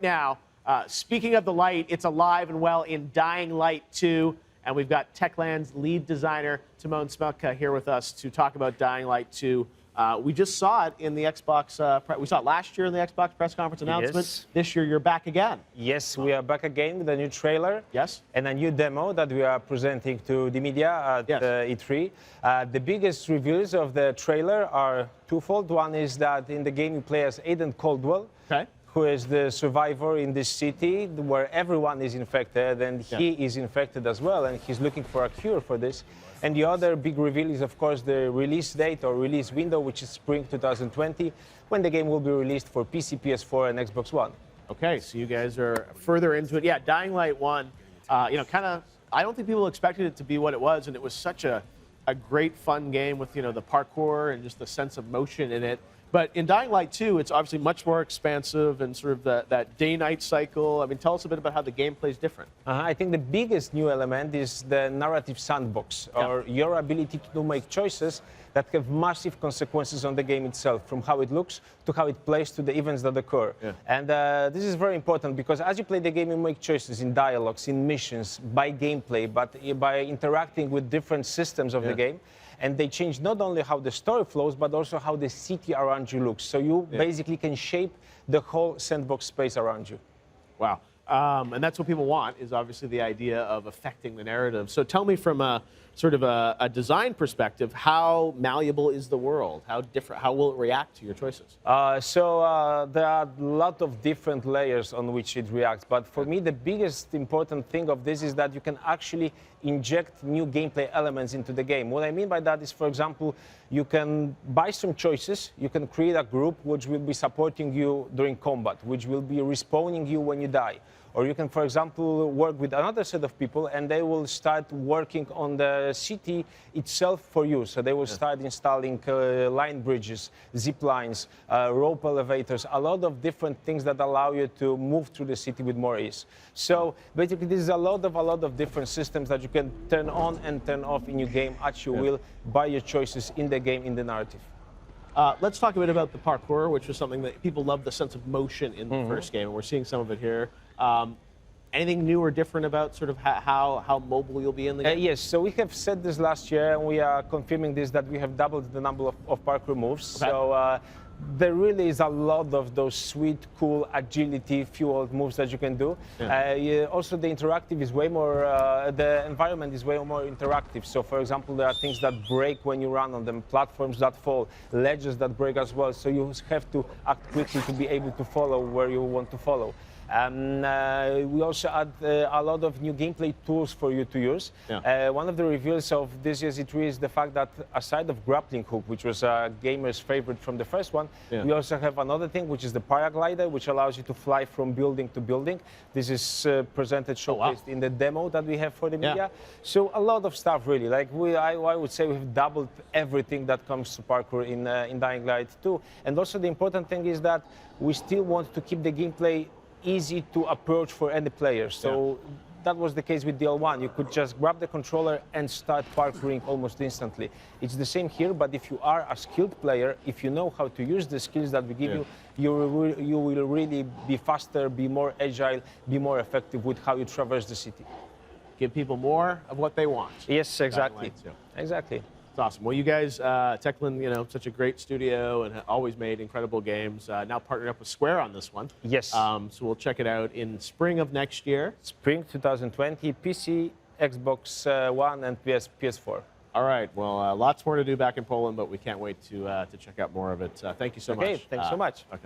Now, speaking of the light, it's alive and well in Dying Light 2, and we've got Techland's lead designer, Timon Smelka, here with us to talk about Dying Light 2. We just saw it in the Xbox, we saw it last year in the Xbox press conference announcement. Yes. This year, you're back again. Yes, we are back again with a new trailer. Yes. And a new demo that we are presenting to the media at E3. The biggest reveals of the trailer are twofold. One is that in the game you play as Aiden Caldwell, who is the survivor in this city where everyone is infected, and he is infected as well, and he's looking for a cure for this. And the other big reveal is, of course, the release date or release window, which is spring 2020, when the game will be released for PC, PS4, and Xbox One. Okay, so you guys are further into it. Yeah, Dying Light 1, I don't think people expected it to be what it was, and it was such a great, fun game with, the parkour and just the sense of motion in it. But in Dying Light 2, it's obviously much more expansive and sort of that day-night cycle. I mean, tell us a bit about how the gameplay is different. I think the biggest new element is the narrative sandbox, or your ability to make choices that have massive consequences on the game itself, from how it looks to how it plays to the events that occur. And this is very important because as you play the game, you make choices in dialogues, in missions, by gameplay, but by interacting with different systems of the game. And they change not only how the story flows, but also how the city around you looks. So you basically can shape the whole sandbox space around you. Wow. And that's what people want, is obviously the idea of affecting the narrative. So tell me from a sort of a design perspective, how malleable is the world? How different? How will it react to your choices? There are a lot of different layers on which it reacts. But for me, the biggest important thing of this is that you can actually inject new gameplay elements into the game. What I mean by that is, for example, you can buy some choices. You can create a group which will be supporting you during combat, which will be respawning you when you die. Or you can, for example, work with another set of people, and they will start working on the city itself for you. So they will start installing line bridges, zip lines, rope elevators, a lot of different things that allow you to move through the city with more ease. So basically, this is a lot of different systems that you can turn on and turn off in your game at your will by your choices in the game, in the narrative. Let's talk a bit about the parkour, which was something that people love, the sense of motion in the first game, and we're seeing some of it here. Anything new or different about sort of how mobile you'll be in the game? Yes, so we have said this last year, and we are confirming this, that we have doubled the number of parkour moves. So there really is a lot of those sweet, cool, agility-fueled moves that you can do. Also, the interactive is way more, the environment is way more interactive. So, for example, there are things that break when you run on them, platforms that fall, ledges that break as well. So you have to act quickly to be able to follow where you want to follow. We also add a lot of new gameplay tools for you to use. One of the reveals of this year's E3 is the fact that aside of grappling hook, which was a gamer's favorite from the first one, we also have another thing, which is the paraglider, which allows you to fly from building to building. This is presented, showcased in the demo that we have for the media. So a lot of stuff, really. Like I would say we've doubled everything that comes to parkour in Dying Light 2. And also the important thing is that we still want to keep the gameplay easy to approach for any player. So that was the case with DL1. You could just grab the controller and start parkouring almost instantly. It's the same here, but if you are a skilled player, if you know how to use the skills that we give you, you will really be faster, be more agile, be more effective with how you traverse the city. Give people more of what they want. Yes, exactly. Exactly. It's awesome. Well, you guys, Techland, such a great studio and always made incredible games. Now partnered up with Square on this one. Yes. So we'll check it out in spring of next year. Spring 2020, PC, Xbox One, and PS4. All right. Well, lots more to do back in Poland, but we can't wait to check out more of it. Thank you so much. Okay, thanks so much. Okay.